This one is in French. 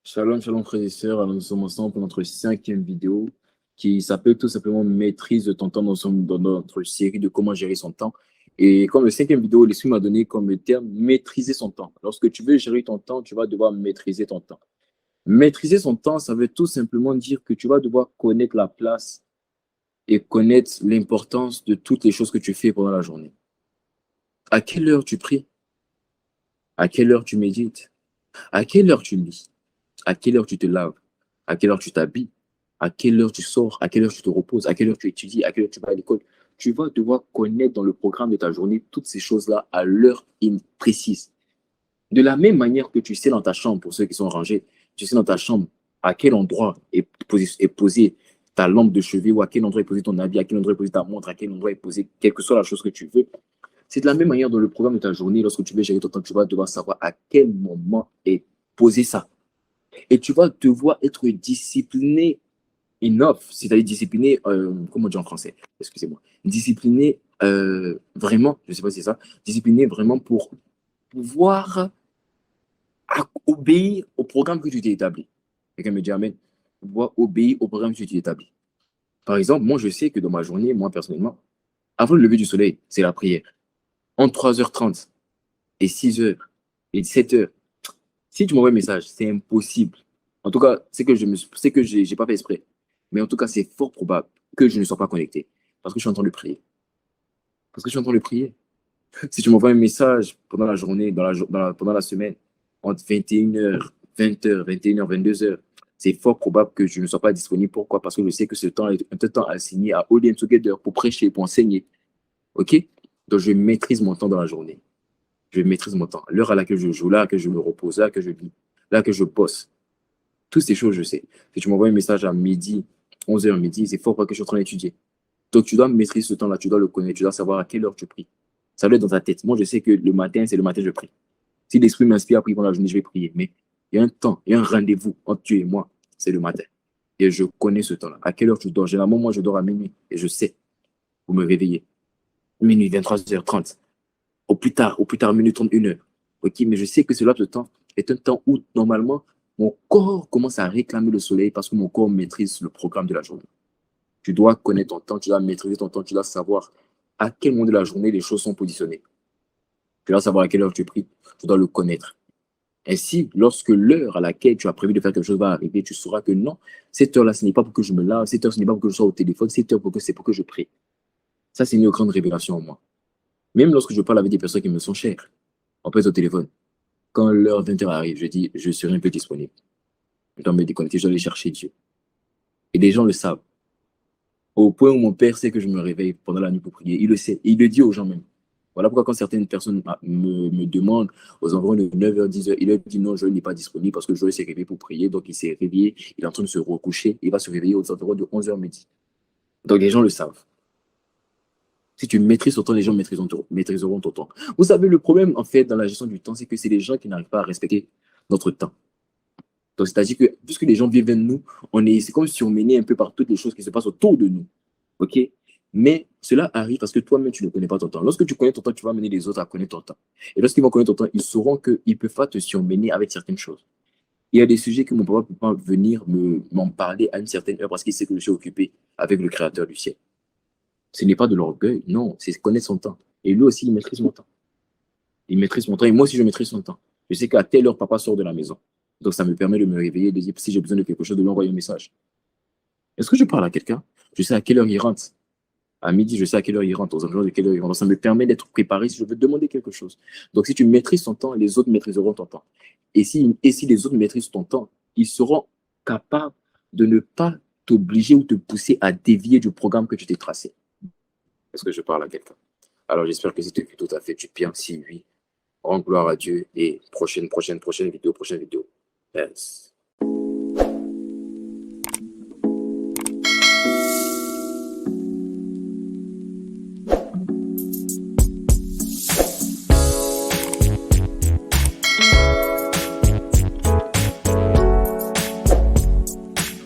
Shalom, shalom frères et sœurs. Alors, nous sommes ensemble pour notre cinquième vidéo qui s'appelle tout simplement Maîtrise de ton temps. Nous sommes dans notre série de comment gérer son temps. Et comme le cinquième vidéo, l'Esprit m'a donné comme terme maîtriser son temps. Lorsque tu veux gérer ton temps, tu vas devoir maîtriser ton temps. Maîtriser son temps, ça veut tout simplement dire que tu vas devoir connaître la place et connaître l'importance de toutes les choses que tu fais pendant la journée. À quelle heure tu pries? À quelle heure tu médites? À quelle heure tu lis? À quelle heure tu te laves? À quelle heure tu t'habilles? À quelle heure tu sors? À quelle heure tu te reposes? À quelle heure tu étudies? À quelle heure tu vas à l'école? Tu vas devoir connaître dans le programme de ta journée toutes ces choses-là à l'heure précise. De la même manière que tu sais dans ta chambre, pour ceux qui sont rangés, tu sais dans ta chambre à quel endroit est posée ta lampe de chevet ou à quel endroit est posé ton habit, à quel endroit est posée ta montre, à quel endroit est posée quelle que soit la chose que tu veux. C'est de la même manière dans le programme de ta journée, lorsque tu veux gérer ton temps, tu vas devoir savoir à quel moment est posé ça. Et tu vas devoir être discipliné enough, c'est-à-dire discipliné, comment on dit en français? Excusez-moi. Discipliné vraiment, je ne sais pas si c'est ça, discipliné vraiment pour pouvoir obéir au programme que tu t'es établi. Quelqu'un me dit Amen. Pouvoir obéir au programme que tu t'es établi. Par exemple, moi, je sais que dans ma journée, moi, personnellement, avant le lever du soleil, c'est la prière. Entre 3h30 et 6h et 7h, si tu m'envoies un message, c'est impossible. En tout cas, c'est que j'ai pas fait exprès. Mais en tout cas, c'est fort probable que je ne sois pas connecté. Parce que je suis en train de prier. Parce que je suis en train de prier. Si tu m'envoies un message pendant la journée, pendant la semaine, entre 21h, 20h, 21h, 22h, c'est fort probable que je ne sois pas disponible. Pourquoi? Parce que je sais que ce temps est un temps assigné à All In Together pour prêcher, pour enseigner. OK? Donc, je maîtrise mon temps dans la journée. Je maîtrise mon temps. L'heure à laquelle je joue, là que je me repose, là que je lis, là que je bosse. Toutes ces choses, je sais. Si tu m'envoies un message à midi, 11h midi, c'est fort probable que je suis en train d'étudier. Donc, tu dois maîtriser ce temps-là, tu dois le connaître, tu dois savoir à quelle heure tu pries. Ça doit être dans ta tête. Moi, je sais que le matin, c'est le matin que je prie. Si l'esprit m'inspire à prier pendant la journée, je vais prier. Mais il y a un temps, il y a un rendez-vous entre Dieu et moi, c'est le matin. Et je connais ce temps-là. À quelle heure tu dors? Généralement, moi, je dors à minuit et je sais. Vous me réveillez. Minuit, 23h30. Au plus tard, minuit 30, 1h. OK, mais je sais que ce laps de temps est un temps où, normalement, mon corps commence à réclamer le soleil parce que mon corps maîtrise le programme de la journée. Tu dois connaître ton temps, tu dois maîtriser ton temps, tu dois savoir à quel moment de la journée les choses sont positionnées. Tu dois savoir à quelle heure tu pries, tu dois le connaître. Ainsi, lorsque l'heure à laquelle tu as prévu de faire quelque chose va arriver, tu sauras que non, cette heure-là, ce n'est pas pour que je me lave, cette heure, ce n'est pas pour que je sois au téléphone, cette heure, c'est pour que je prie. Ça, c'est une grande révélation en moi. Même lorsque je parle avec des personnes qui me sont chères, on peut être au téléphone. Quand l'heure 20h arrive, je dis, je serai un peu disponible. Je dois me déconnecter, je dois aller chercher Dieu. Et les gens le savent. Au point où mon père sait que je me réveille pendant la nuit pour prier. Il le sait. Et il le dit aux gens même. Voilà pourquoi quand certaines personnes me demandent aux environs de 9h, 10h, il leur dit non, Joël n'est pas disponible parce que Joël s'est réveillé pour prier. Donc il s'est réveillé, il est en train de se recoucher. Il va se réveiller aux environs de 11h midi. Donc les gens le savent. Si tu maîtrises ton temps, les gens maîtriseront ton temps. Vous savez, le problème en fait dans la gestion du temps, c'est que c'est les gens qui n'arrivent pas à respecter notre temps. Donc c'est-à-dire que puisque les gens vivent avec nous, c'est comme si on menait un peu par toutes les choses qui se passent autour de nous. OK? Mais cela arrive parce que toi-même, tu ne connais pas ton temps. Lorsque tu connais ton temps, tu vas amener les autres à connaître ton temps. Et lorsqu'ils vont connaître ton temps, ils sauront qu'ils ne peuvent pas te surmener avec certaines choses. Il y a des sujets que mon papa ne peut pas venir m'en parler à une certaine heure parce qu'il sait que je suis occupé avec le Créateur du ciel. Ce n'est pas de l'orgueil, non, c'est connaître son temps. Et lui aussi, il maîtrise mon temps. Il maîtrise mon temps et moi aussi, je maîtrise son temps. Je sais qu'à telle heure, papa sort de la maison. Donc, ça me permet de me réveiller, de dire si j'ai besoin de quelque chose, de lui envoyer un message. Est-ce que je parle à quelqu'un? Je sais à quelle heure il rentre. À midi, je sais à quelle heure il rentre, aux environs de quelle heure il rentre. Donc, ça me permet d'être préparé si je veux demander quelque chose. Donc, si tu maîtrises ton temps, les autres maîtriseront ton temps. Et si les autres maîtrisent ton temps, ils seront capables de ne pas t'obliger ou te pousser à dévier du programme que tu t'es tracé. Est-ce que je parle à quelqu'un? Alors, j'espère que c'était tout à fait du bien. Si oui, rends gloire à Dieu et prochaine vidéo. Yes.